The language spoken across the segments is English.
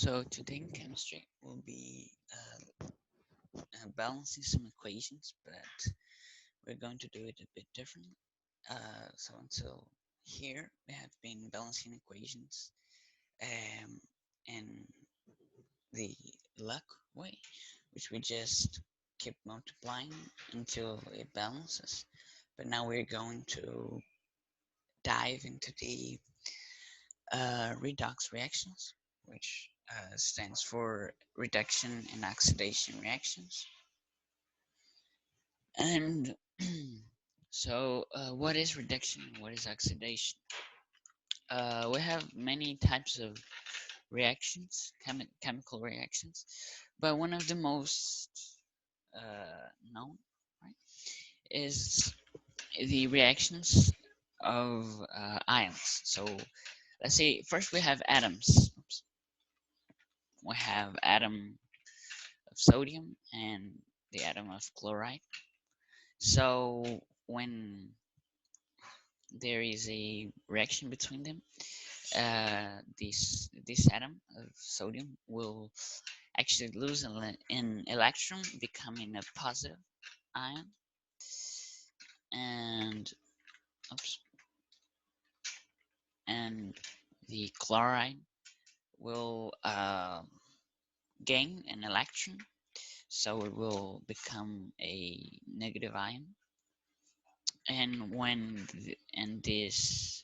So today in chemistry we'll be balancing some equations, but we're going to do it a bit different. So until here we have been balancing equations um, in the luck way, which we just keep multiplying until it balances. But now we're going to dive into the redox reactions, which stands for reduction and oxidation reactions. And so, what is reduction and what is oxidation? We have many types of reactions, chemical reactions, but one of the most known, right, is the reactions of ions. So, let's say first we have atoms. Oops. We have atom of sodium and the atom of chloride. So when there is a reaction between them, this atom of sodium will actually lose an electron, becoming a positive ion, and oops, and the chloride will gain an electron, so it will become a negative ion. And when this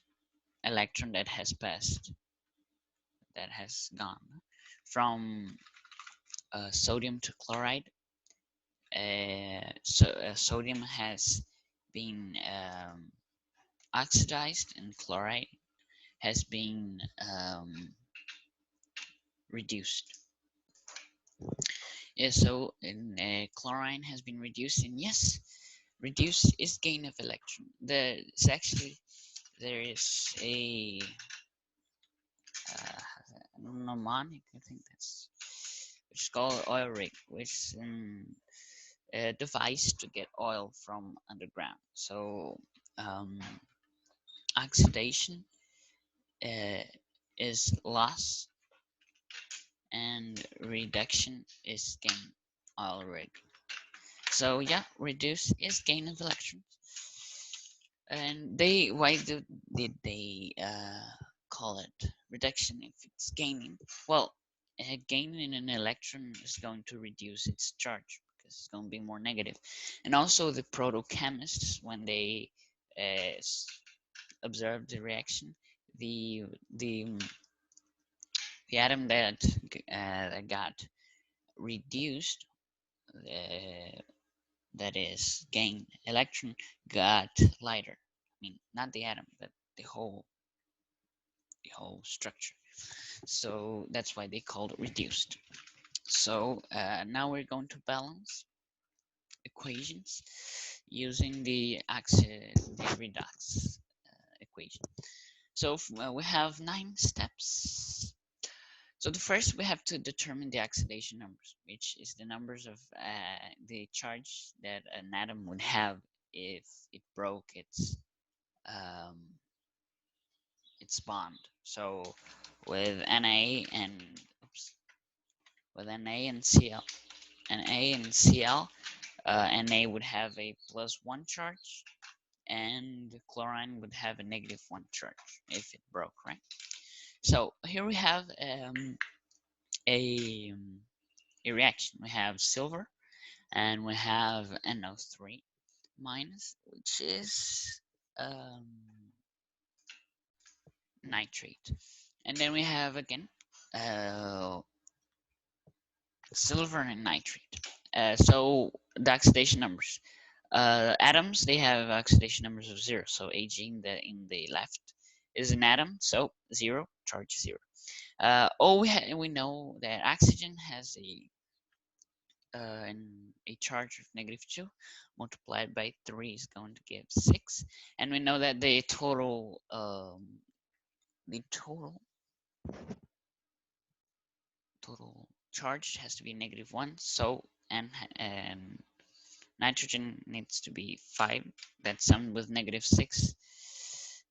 electron that has passed, that has gone from sodium to chloride, sodium has been oxidized and chloride has been reduced. Yeah, so chlorine has been reduced, and yes, reduce is gain of electron. There's actually there is a mnemonic, I think that's, which is called oil rig, which is a device to get oil from underground. So oxidation uh, is loss, and reduction is gain. Oil rig. So yeah, reduce is gain of electrons. And did they call it reduction if it's gaining? Well, gaining an electron is going to reduce its charge because it's going to be more negative. And also the protochemists, when they uh, observed the reaction, the the the atom that got reduced, uh, that is gain electron, got lighter. I mean, not the atom, but the whole structure. So that's why they called it reduced. So now we're going to balance equations using the redox equation. So we have 9 steps. So the first, we have to determine the oxidation numbers, which is the numbers of the charge that an atom would have if it broke um, its bond. So with Na and oops, with Na and Cl, Na would have a +1 charge, and the chlorine would have a -1 charge if it broke, right? So here we have a reaction. We have silver, and we have NO3 minus, which is um, nitrate. And then we have again uh, silver and nitrate. So the oxidation numbers. Atoms, they have oxidation numbers of 0. So Ag in the left is an atom, so 0, charge 0. We know that oxygen has a charge of -2 multiplied by 3 is going to give 6, and we know that the total charge has to be -1. So and nitrogen needs to be 5. That summed with -6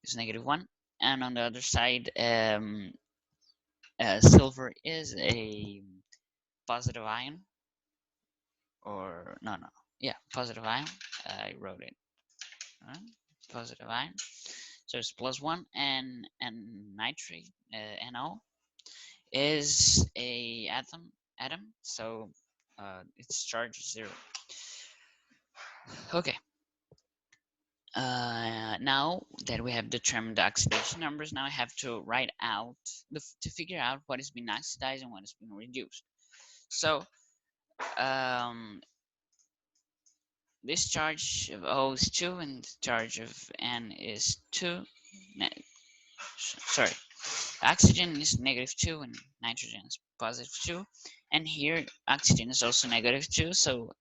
is -1. And on the other side, silver is a positive ion, or no, yeah, positive ion. I wrote it. Positive ion. So it's +1, and nitrate, NO, is a atom. So its charge is 0. Okay. Now that we have determined the oxidation numbers, now I have to write out to figure out what is being oxidized and what is being reduced. So this charge of O is 2 and the charge of N is 2. Sorry, oxygen is -2 and nitrogen is +2. And here oxygen is also -2, so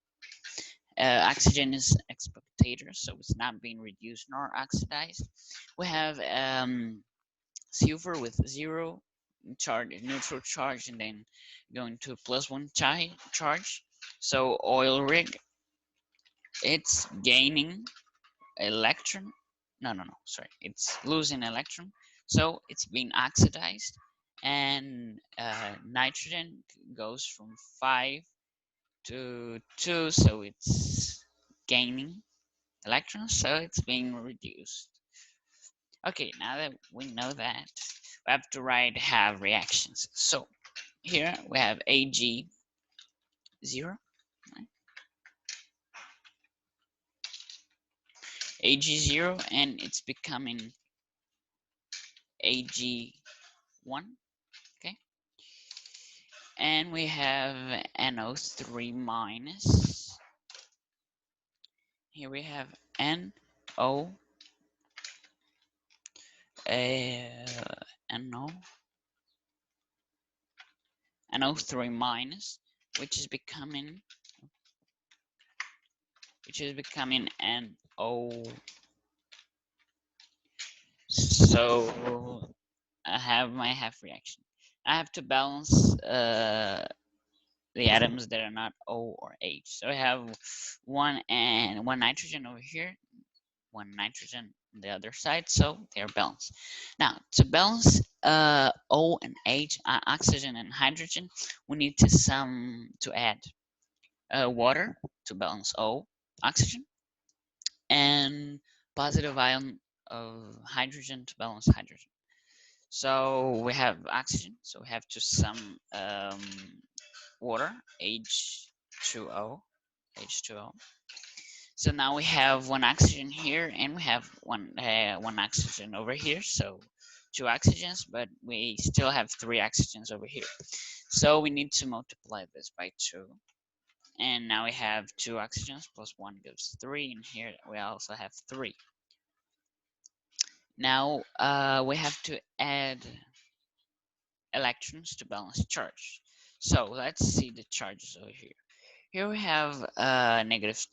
oxygen is a spectator, so it's not being reduced nor oxidized. We have silver with 0 charge, neutral charge, and then going to +1 charge. So oil rig, it's gaining electron. No, sorry, it's losing electron, so it's being oxidized. And nitrogen goes from 5 to 2, so it's gaining electrons, so it's being reduced. Okay, now that we know that, we have to write have reactions. So here we have Ag0, right? Ag0, and it's becoming Ag1, okay? And we have NO3 minus. Here we have NO, NO3 minus, which is becoming NO. So I have my half reaction. I have to balance the atoms that are not O or H. So I have one nitrogen over here, one nitrogen on the other side, so they're balanced. Now, to balance O and H, oxygen and hydrogen, we need to add water to balance O, oxygen, and positive ion of hydrogen to balance hydrogen. So we have oxygen, so we have to sum water, H2O. So now we have one oxygen here, and we have one oxygen over here. So 2 oxygens, but we still have 3 oxygens over here. So we need to multiply this by 2. And now we have 2 oxygens plus 1 gives 3, and here we also have 3. Now we have to add electrons to balance charge. So let's see the charges over here. Here we have negative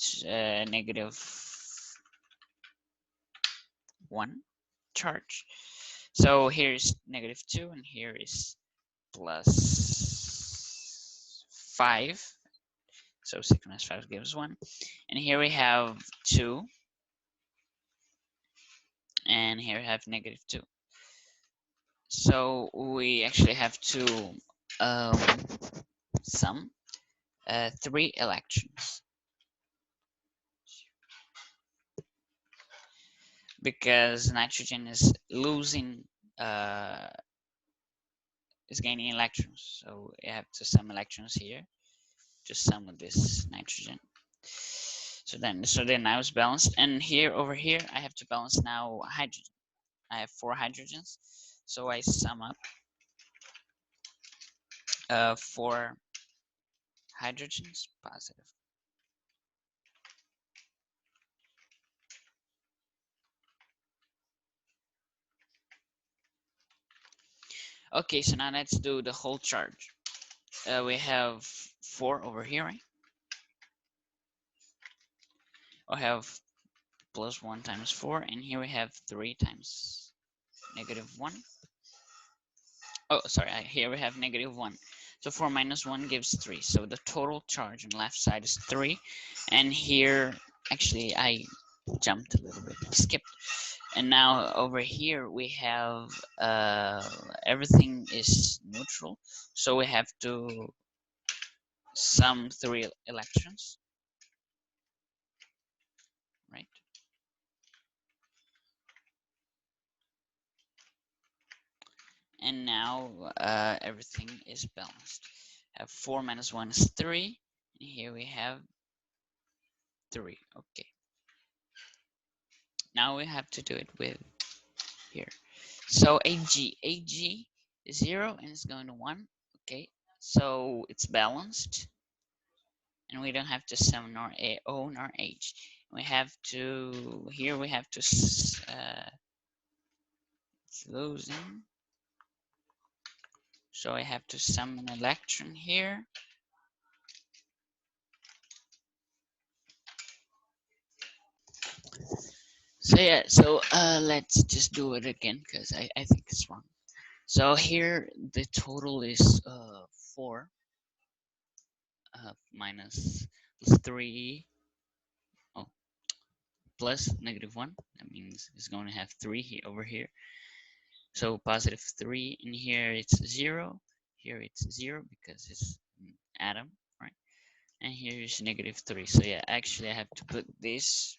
1 charge. So here's -2, and here is +5. So 6 minus 5 gives 1. And here we have 2. And here we have -2. So we actually have to sum 3 electrons. Because nitrogen is losing, is gaining electrons. So you have to sum electrons here. Just sum with this nitrogen. So then now it's balanced. And here, over here, I have to balance now hydrogen. I have 4 hydrogens. So I sum up 4 hydrogens, positive. Okay, so now let's do the whole charge. We have 4 over here, right? We have +1 times 4, and here we have 3 times -1. Oh, sorry, here we have -1. So 4 minus 1 gives 3. So the total charge on the left side is 3. And here, actually, I jumped a little bit, skipped. And now over here we have everything is neutral, so we have to sum 3 electrons, right? And now everything is balanced. Have 4 minus 1 is 3, and here we have 3. Okay. Now we have to do it with here. So AG is 0 and it's going to 1. Okay. So it's balanced, and we don't have to sum nor O nor H. We have to, here we have to it's losing. So I have to sum an electron here. So yeah, so let's just do it again because I think it's wrong. So here the total is 4 minus 3, oh, plus -1. That means it's going to have 3 here over here. So positive 3, and here it's 0. Here it's 0 because it's an atom, right? And here is -3. So yeah, actually I have to put this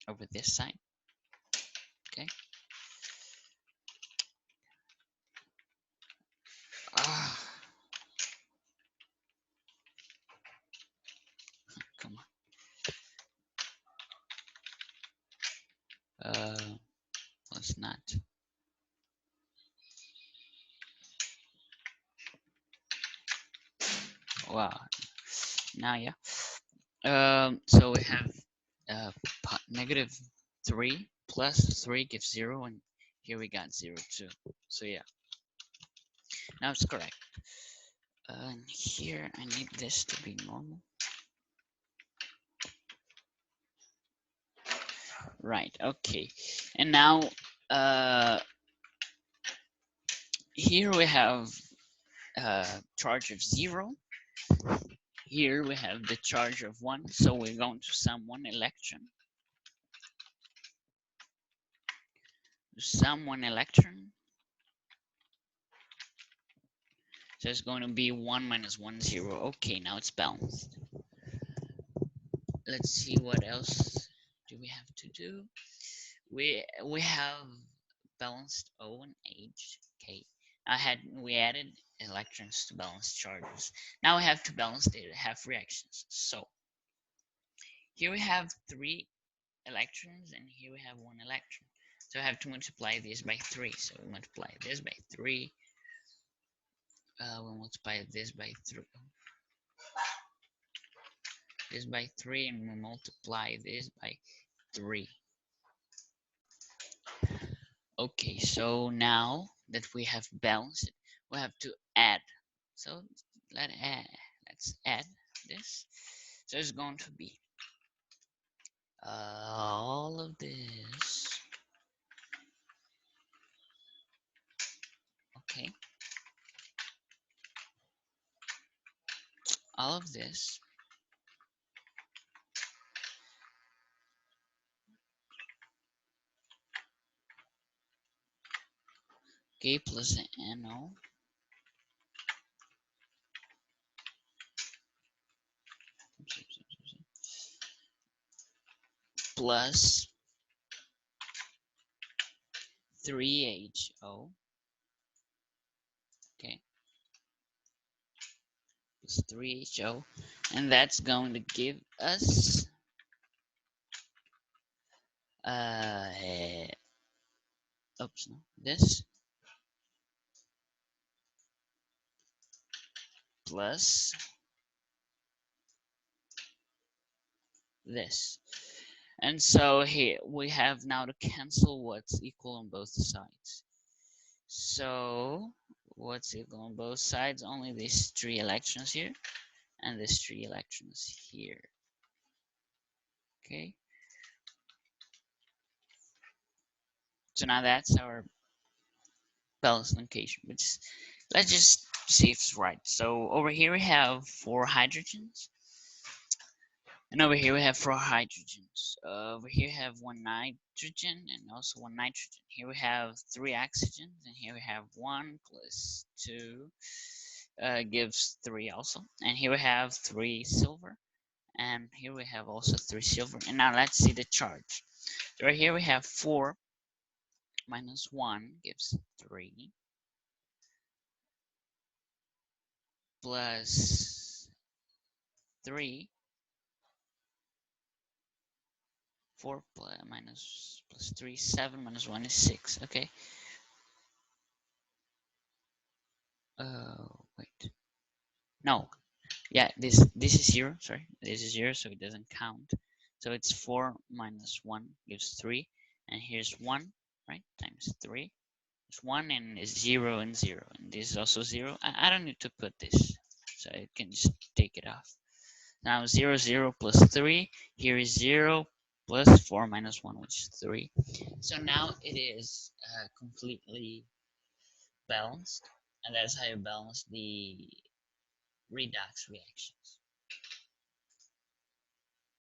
over this side. Okay. Ah, come on. Let's not. Wow. Now yeah. So we have -3 plus 3 gives 0, and here we got 0 too. So yeah. Now it's correct. And here I need this to be normal. Right. Okay. And now here we have charge of 0. Here we have the charge of 1, so we're going to sum 1 electron. Sum 1 electron. So it's going to be 1 minus 1, 0. Okay, now it's balanced. Let's see what else do we have to do. We have balanced O and H. Okay. We added electrons to balance charges. Now we have to balance the half reactions. So here we have 3 electrons, and here we have 1 electron. So I have to multiply this by 3. So we multiply this by 3. We multiply this by 3. This by 3, and we multiply this by 3. Okay, so now that we have balanced it, we have to add. So let's add this. So it's going to be all of this. Okay. All of this. Okay, plus NO. Plus 3HO. Okay. Plus 3HO. And that's going to give us oops, no, this plus this. And so here we have now to cancel what's equal on both sides. So what's equal on both sides? Only these 3 electrons here and these 3 electrons here. Okay. So now that's our balanced location. But let's just see if it's right. So over here we have 4 hydrogens. And over here we have 4 hydrogens. Over here we have 1 nitrogen and also 1 nitrogen. Here we have 3 oxygens, and here we have 1 plus 2 gives 3 also. And here we have 3 silver, and here we have also 3 silver. And now let's see the charge. So right here we have 4 minus 1 gives 3, plus 3, 4 plus 3, 7 minus 1 is 6. Okay. Wait. No. Yeah, this is 0. Sorry, this is 0, so it doesn't count. So it's 4 minus 1 gives 3, and here's 1, right? Times 3. It's 1 and it's 0 and 0, and this is also 0. I don't need to put this, so I can just take it off. Now 0, 0 plus 3. Here is 0 plus 4 minus 1, which is 3. So now it is completely balanced, and that's how you balance the redox reactions.